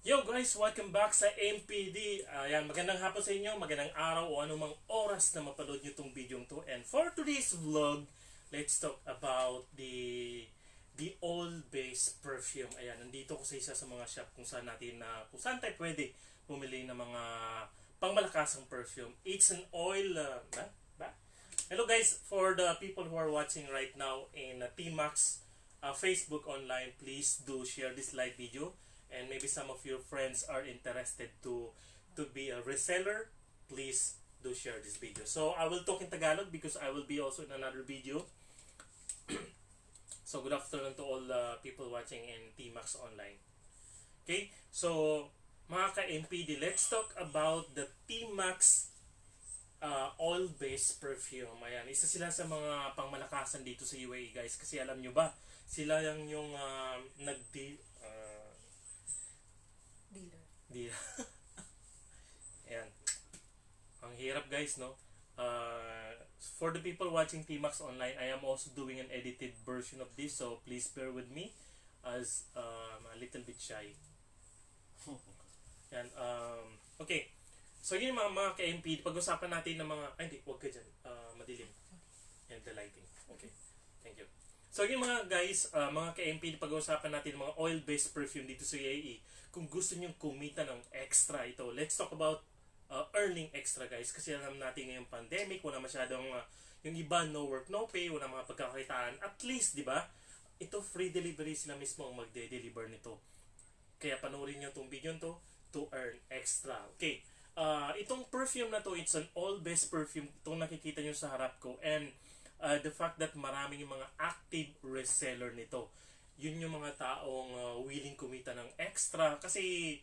Yo guys, welcome back sa MPD. Ayan, magandang hapon sa inyo, magandang araw o anumang oras na mapanood nyo itong video to. And for today's vlog, let's talk about the oil based perfume. Ayan, nandito ko sa isa sa mga shop kung saan tayo pwede bumili ng mga pangmalakasang perfume. It's an oil, ba? Hello guys, for the people who are watching right now in T-Max Facebook online, please do share this live video, and maybe some of your friends are interested to be a reseller. Please do share this video. So I will talk in Tagalog because I will be also in another video. So good afternoon to all the people watching in T-Max online. Okay, so mga ka-MPD, let's talk about the T-Max oil-based perfume. Ayan, isa sila sa mga pangmalakasan dito sa UAE guys. Kasi alam nyo ba, sila yung Dealer. di Ayan. Ang hirap guys, no? For the people watching T-Max online, I am also doing an edited version of this. So please bear with me as a little bit shy. Yan. Okay. So yun yung mga ka-MP, pag-usapan natin ng mga, ay hindi, huwag ka dyan. Madilim. And the lighting. Okay. Thank you. So yun mga guys, mga ka-MP, pag-usapan natin ng mga oil-based perfume dito sa UAE. Kung gusto nyo kumita ng extra ito, let's talk about earning extra guys. Kasi alam natin ngayong pandemic, wala masyadong, yung iba no work, no pay, wala mga pagkakakitaan. At least, di ba, ito free delivery sila mismo ang magde-deliver nito. Kaya panoorin nyo itong video to earn extra. Okay. Itong perfume na to, it's an all-based perfume. Itong nakikita nyo sa harap ko. And the fact that maraming yung mga active reseller nito. Yun yung mga taong willing kumita ng extra. Kasi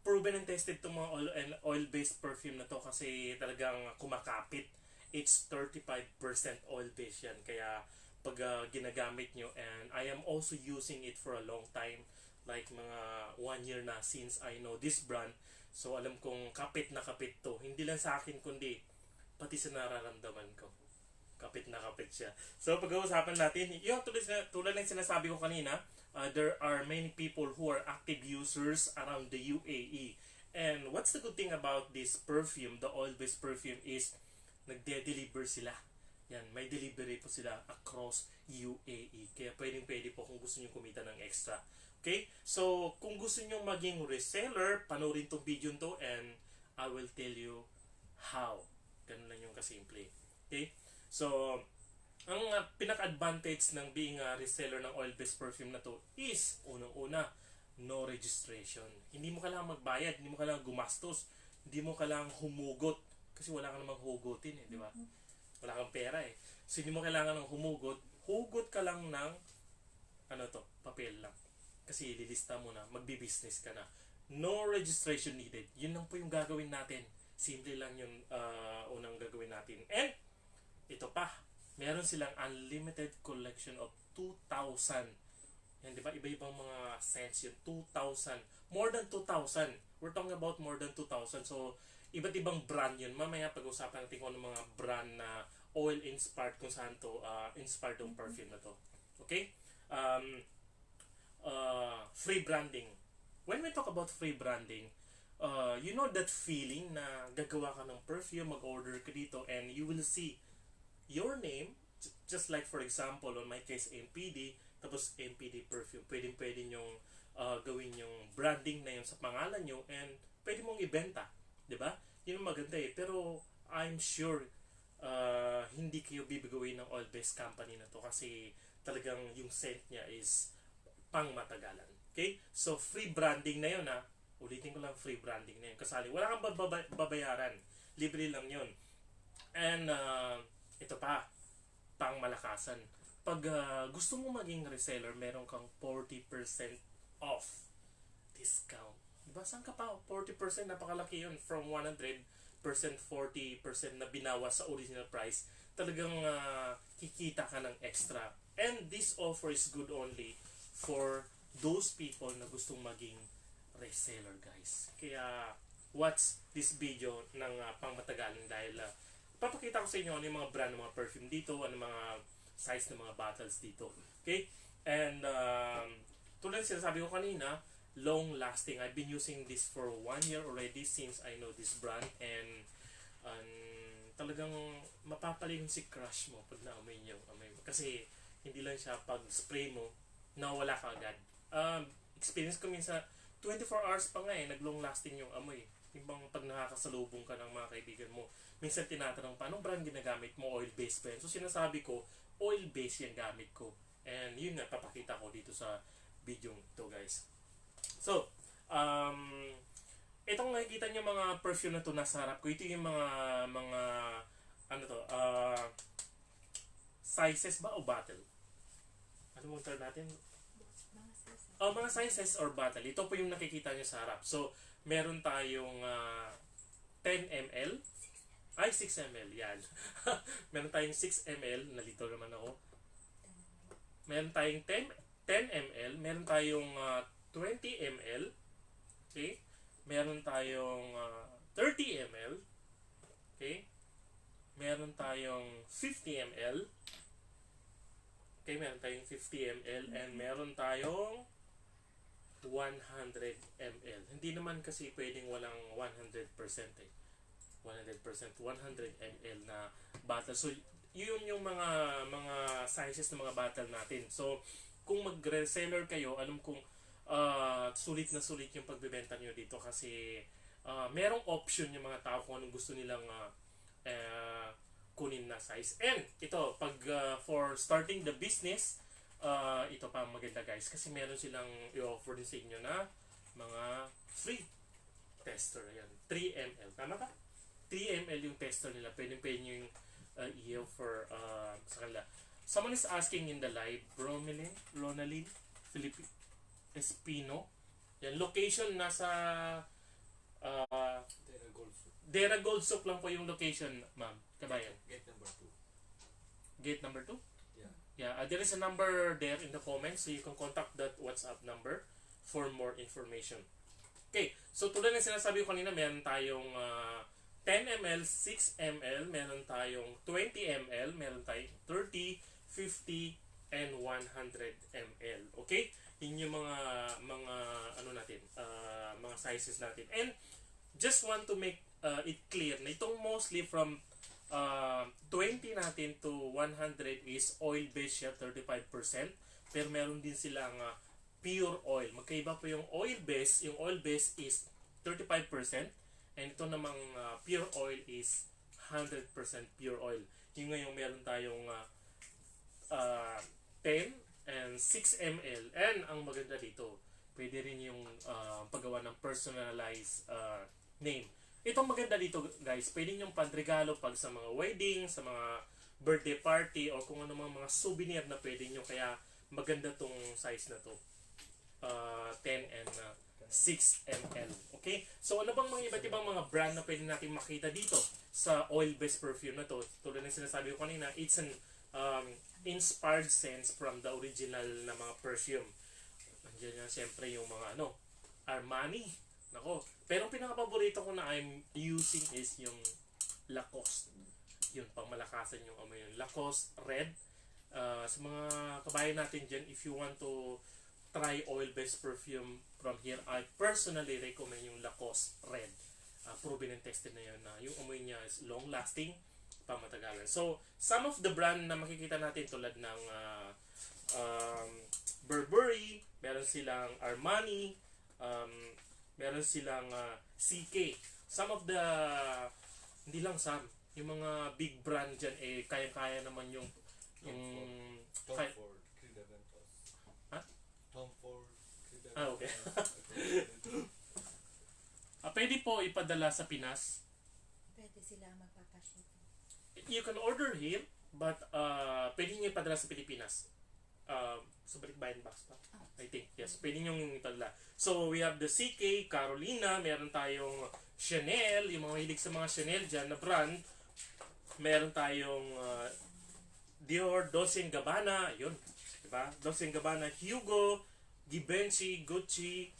proven and tested itong mga oil-based perfume na to kasi talagang kumakapit. It's 35% oil-based yan. Kaya pag ginagamit nyo, and I am also using it for a long time, like mga 1 year na since I know this brand. So alam kong kapit na kapit to. Hindi lang sa akin kundi pati sa nararamdaman ko. Kapit na kapit siya. So pag-uusapan natin, yung tulad ng sinasabi ko kanina, there are many people who are active users around the UAE. And what's the good thing about this perfume, the oil-based perfume, is nagde-deliver sila. Yan, may delivery po sila across UAE. Kaya pwedeng-pwede po kung gusto nyo kumita ng extra. Okay? So, kung gusto nyo maging reseller, panoorin tong video to and I will tell you how. Ganun lang yung kasimple. Okay? So, ang pinaka-advantage ng being a reseller ng oil-based perfume na to is, unang-una, no registration. Hindi mo kailangan magbayad, hindi mo kailangan gumastos, hindi mo kailangan humugot. Kasi wala ka namang hugutin di ba? Wala kang pera So, hindi mo kailangan ng hugot ka lang ng, papel lang. Kasi ililista mo na, magbi-business ka na. No registration needed. Yun lang po yung gagawin natin. Simple lang yung unang gagawin natin. And, ito pa, meron silang unlimited collection of 2,000. Yan, di ba? Iba-ibang mga scents yun. 2,000. More than 2,000. We're talking about more than 2,000. So, iba't ibang brand yun. Mamaya pag-usapan natin kung ano mga brand na oil-inspired kung saan to inspired yung perfume na to. Okay? Free branding. When we talk about free branding, you know that feeling na gagawa ka ng perfume, mag-order ka dito, and you will see your name, just like for example, on my case, MPD, tapos MPD perfume. Pwede nyong gawin yung branding na yun sa pangalan nyo, and pwede mong ibenta. Diba? Yun ang maganda Pero I'm sure hindi kayo bibigawin ng oil-based company na to kasi talagang yung scent niya is pang matagalan. Okay? So, free branding na yun Ulitin ko lang, free branding na yun. Kasali, wala kang babayaran. Libre lang yun. And, ito pa, pang malakasan. Pag gusto mo maging reseller, meron kang 40% off discount. Diba? Saan ka pa? 40%, napakalaki yun. From 100%, 40% na binawas sa original price. Talagang kikita ka ng extra. And this offer is good only for those people na gustong maging reseller guys. Kaya watch this video ng pangmatagalan dahil papakita ko sa inyo ano yung mga brand ng mga perfume dito, ano mga size ng mga bottles dito. Okay? And tulad ng sinasabi ko kanina, long lasting. I've been using this for 1 year already since I know this brand, and talagang mapapalingon si crush mo pag naamoy niyo yung amoy mo. Kasi hindi lang siya pag spray mo, nawala ka agad. Experience ko minsan, 24 hours pa nga nag-long lasting yung amoy. Ibang pag nakakasalubong ka ng mga kaibigan mo, minsan tinatanong pa, anong brand ginagamit mo? Oil-based ba yan? So sinasabi ko, oil-based yung gamit ko. And yun nga, papakita ko dito sa video ito, guys. So, itong nakikita niyo mga perfume na to nasa harap ko, ito yung mga ano to, sizes ba o bottle? Ano mong term natin? Mga sisa. Mga sizes or bottle. Ito po yung nakikita niyo sa harap. So, meron tayong 10 ml. Ay, 6 ml. Yan. Meron tayong 6 ml. Nalito naman ako. Meron tayong 10 ml. Meron tayong 20 ml. Okay? Meron tayong 30 ml. Okay? Meron tayong 50 ml. Okay, meron tayong 50 ml. And meron tayong 100 ml. Hindi naman kasi pwedeng walang 100% eh. 100%, 100 ml na bottle. So, yun yung mga sizes ng mga bottle natin. So, kung mag-reseller kayo, alam kong sulit na sulit yung pagbebenta nyo dito kasi merong option yung mga tao kung anong gusto nilang kunin na size. And ito, pag for starting the business, ito pa maganda guys kasi meron silang i-offer din sa inyo na mga free tester. Ayan, 3 ml. Tama ba? 3 ml yung tester nila. Pwede yung i-offer sa kanila. Someone is asking in the live, Ronalyn Philippe Espino. Yan, location nasa Dera Gold Souk lang po yung location, ma'am. Kabayan. Gate number 2. Gate number 2? Yeah. Yeah, there is a number there in the comments so you can contact that WhatsApp number for more information. Okay, so tulad ng sinasabi ko kanina, meron tayong 10 ml, 6 ml, meron tayong 20 ml, meron tayong 30, 50, and 100 ml. Okay? Yun yung mga ano natin, mga sizes natin. And just want to make it clear na itong mostly from 20 natin to 100 is oil-based siya, 35%. Pero meron din silang pure oil. Magkaiba po yung oil-based. Yung oil-based is 35%. And ito namang pure oil is 100% pure oil. Yung ngayon meron tayong 10 and 6 ml. And ang maganda dito, pwede rin yung paggawa ng personalized name. Itong maganda dito guys, pwede yung panregalo pag sa mga wedding, sa mga birthday party, o kung ano mga souvenir na pwede nyo. Kaya maganda tong size na to. 10 and 6 ml. Okay? So ano bang mga iba't ibang mga brand na pwede natin makita dito sa oil-based perfume na to? Tulad ng sinasabi ko kanina, it's an inspired sense from the original na mga perfume. Nandiyan yan siyempre yung mga Armani. Nako. Pero pinaka-paborito ko na I'm using is yung Lacoste. Yun, pang malakasan yung amoy yun. Lacoste Red. Sa mga kabayan natin dyan, if you want to try oil-based perfume from here, I personally recommend yung Lacoste Red. Proven and tested na yun na yung amoy niya is long-lasting, pamatagalan. So, some of the brand na makikita natin tulad ng Burberry, meron silang Armani, meron silang CK. Some of the, hindi lang some, yung mga big brand dyan, kaya-kaya naman yung Tom Ford, Creed Aventus. Ha? Tom Ford, Creed Aventus. Okay. Pwede po ipadala sa Pinas. Pwede sila magpapaship. You can order here, but pwede nyo ipadala sa Pilipinas. Sa Balikbayan Box pa. I think, yes. Pwede nyo ipadala. So, we have the CK, Carolina, meron tayong Chanel, yung mga hilig sa mga Chanel dyan na brand. Meron tayong Dior, Dolce & Gabbana, yun. Diba? Dolce & Gabbana, Hugo, Givenchy, Gucci,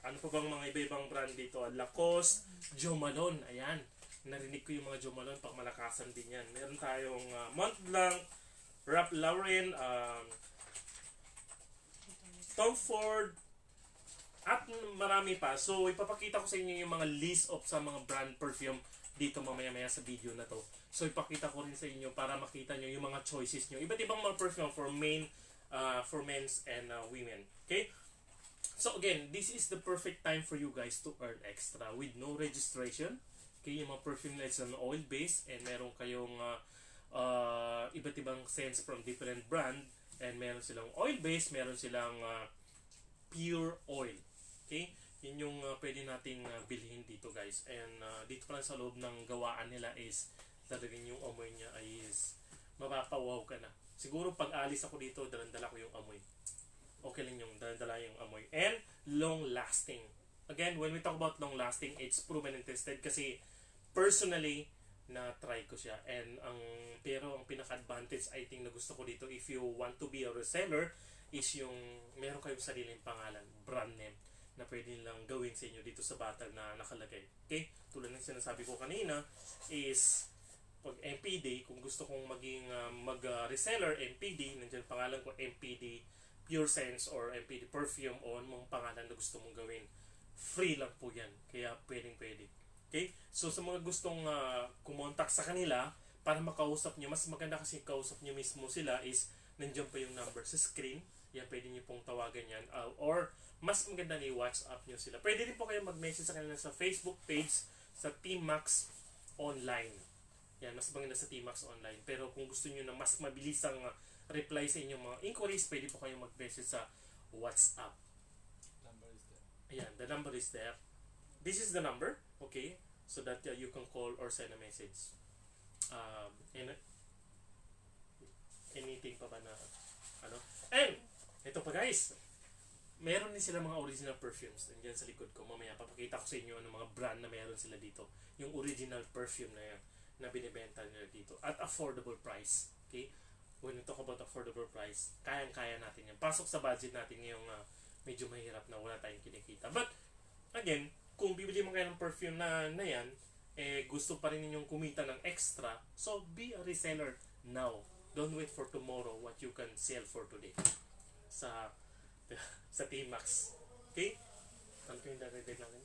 ano pa bang mga iba-ibang brand dito? Lacoste, Jo Malone, ayan. Narinig ko yung mga Jo Malone, pang malakasan din yan. Meron tayong Montblanc, Ralph Lauren, Tom Ford, at marami pa. So, ipapakita ko sa inyo yung mga list of sa mga brand perfume dito mamaya-maya sa video na to. So, ipakita ko rin sa inyo para makita nyo yung mga choices nyo. Iba't ibang mga perfume for men's and women. Okay? So, again, this is the perfect time for you guys to earn extra with no registration. Okay, yung mga perfume na it's an oil base and meron kayong iba't ibang scents from different brand and meron silang oil base, meron silang pure oil. Okay? Yun yung pwede nating bilhin dito guys. And dito pa lang sa loob ng gawaan nila is talagang yung amoy niya ay is mapapawaw ka na. Siguro pag alis ako dito, dalandala ko yung amoy. Okay lang yung dalandala yung amoy. And long lasting. Again, when we talk about long lasting, it's proven and tested kasi personally na try ko siya. And pero ang pinaka-advantage I think na gusto ko dito if you want to be a reseller is yung meron kayong sariling pangalan, brand name na pwede nilang gawin sa inyo dito sa bottle na nakalagay. Okay? Tulad ng sinasabi ko kanina is pag MPD, kung gusto kong maging mag-reseller MPD, nandiyan pangalan ko MPD Pure Sense or MPD Perfume o anong pangalan na gusto mong gawin. Free lang po yan. Kaya pwedeng-pwede. Okay? So sa mga gustong kumontak sa kanila para makausap nyo, mas maganda kasi kausap nyo mismo sila is nandiyan pa yung number sa screen. Yan, pwede nyo pong tawagan yan. Or mas maganda ni WhatsApp nyo sila. Pwede rin po kayo mag-message sa kanila sa Facebook page sa T-Max Online. Yan, mas maganda sa T-Max Online. Pero kung gusto nyo na mas mabilis ang reply sa inyong mga inquiries, pwede po kayo mag-message sa WhatsApp. Number is there. Ayan, the number is there. This is the number, okay? So that you can call or send a message. And anything pa ba na ano? And ito pa guys, meron din sila mga original perfumes. Nandiyan sa likod ko. Mamaya papakita ko sa inyo ng mga brand na meron sila dito. Yung original perfume na yan na binibenta nila dito at affordable price. Okay? When we talk about affordable price, kayang-kaya natin yan. Pasok sa budget natin ngayong medyo mahirap na wala tayong kinikita. But again, kung bibili mo kayo ng perfume na yan, gusto pa rin ninyong kumita ng extra, so be a reseller now. Don't wait for tomorrow what you can sell for today sa T-Max. Okay? Ano yung dagdag natin?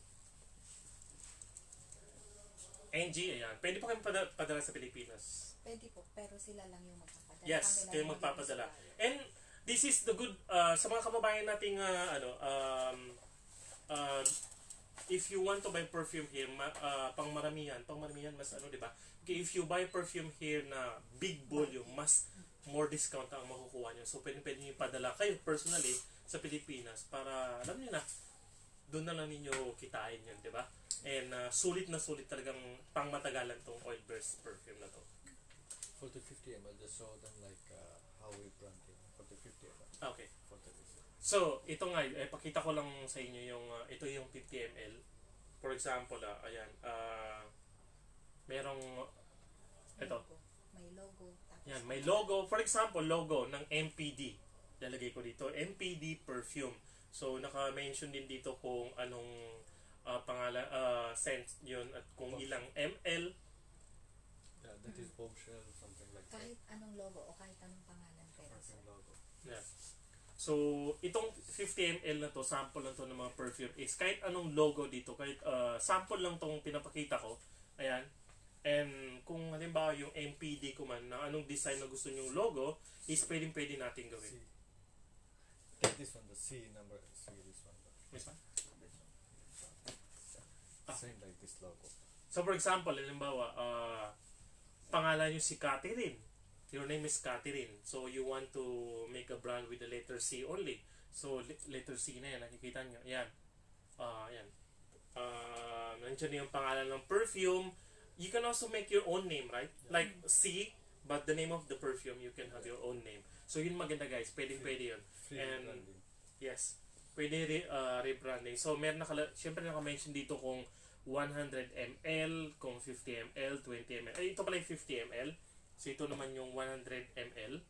NG, ayan. Pwede po kayong padala sa Pilipinas. Pwede po, pero sila lang yung magpapadala. Yes, Kami lang kayo yung magpapadala. mag-supply. And this is the good, sa mga kababayan nating, if you want to buy perfume here, pangmaramihan mas di ba? Okay, if you buy perfume here na big volume, mas more discount ang makukuha nyo. So, pwede nyo ipadala kayo personally sa Pilipinas para, alam nyo na, doon na lang ninyo kitain yun, di ba? And sulit na sulit talagang pangmatagalan tong oil burst perfume na to. For the 50 ml, just show them like how we brand it. For the 50 ml. Okay. For the reseller. So, ito nga, pakita ko lang sa inyo yung, ito yung 50 ml. For example, ayan, merong, ito, Logo. May logo. Tapos yan, may logo. For example, logo ng MPD. Lalagay ko dito, MPD perfume. So, naka-mention din dito kung anong pangalan, scent yun at kung ilang ml. Yeah, that is bombshell, something like kahit anong logo o kahit anong pangalan that. pero Perfume logo. Yeah. So, itong 50 ml na to, sample lang to ng mga perfume is kahit anong logo dito, kahit sample lang tong pinapakita ko. Ayan. And kung halimbawa yung MPD ko man na anong design na gusto nyong logo, is pwede natin gawin. C. Take this one, the C number. C, this one. Yes, ma'am. This one. Ah. Same like this logo. So for example, halimbawa, pangalan nyo si Catherine. Your name is Catherine. So you want to make a brand with the letter C only. So letter C na yan, nakikita nyo. Yan. Yan. Nandiyan yung pangalan ng perfume. You can also make your own name, right? Yeah. Like C, but the name of the perfume, you can have your own name. So yun maganda guys. Pwede yun. Free And branding. yes, pwede rebranding. So meron syempre naka-mention dito kung 100 ml, kung 50 ml, 20 ml. Ito pala yung 50 ml. So ito naman yung 100 ml.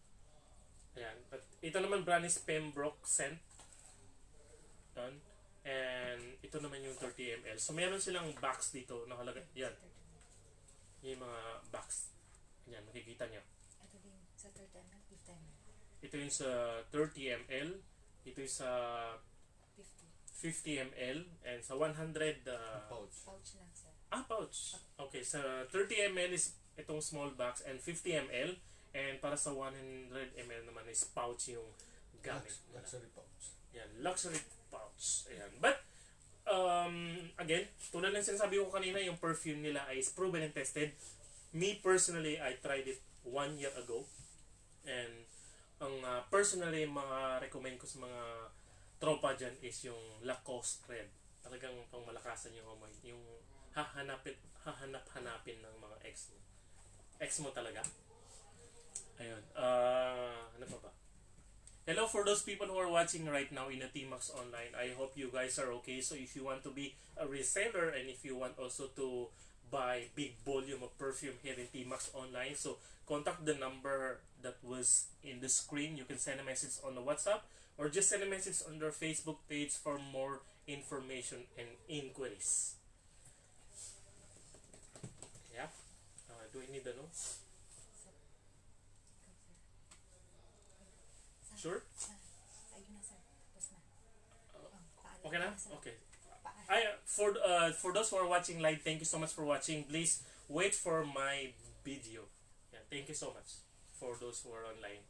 Ayan. At ito naman brand is Pembroke Scent. Yan. And ito naman yung 30 ml. So meron silang box dito nakalagay. Yan. Yung mga box. Yan, makikita nyo. ito din sa 30 ml, 50 ml, Ito yung sa 30 ml. Ito yung sa 50. 50 ml, and sa 100 Pouch. Pouch lang, sir. pouch. Okay, sa 30 ml is itong small box and 50 ml, and para sa 100 ml naman is pouch yung gamit. Luxury pouch. Yan, luxury pouch. Ayan. But again, tulad ng sinasabi ko kanina, yung perfume nila is proven and tested. Me personally, I tried it 1 year ago, and ang personally mga recommend ko sa mga tropa dyan is yung Lacoste Red. Talagang pang malakasan yung amoy. Yung hahanap-hanapin ng mga ex mo. Ex mo talaga. Ayun. Ano pa ba? Hello for those people who are watching right now in the T-Max Online. I hope you guys are okay. So if you want to be a reseller and if you want also to buy big volume of perfume here in T-Max Online, so contact the number that was in the screen. You can send a message on the WhatsApp or just send a message on their Facebook page for more information and inquiries. Yeah? Do I need to know? Ikaw, sir. Sure? Ayun na, sir. Tapos na. Paalam Okay na? sir. Okay. Paalam. For those who are watching live, thank you so much for watching. Please wait for my video. Yeah, thank you so much for those who are online.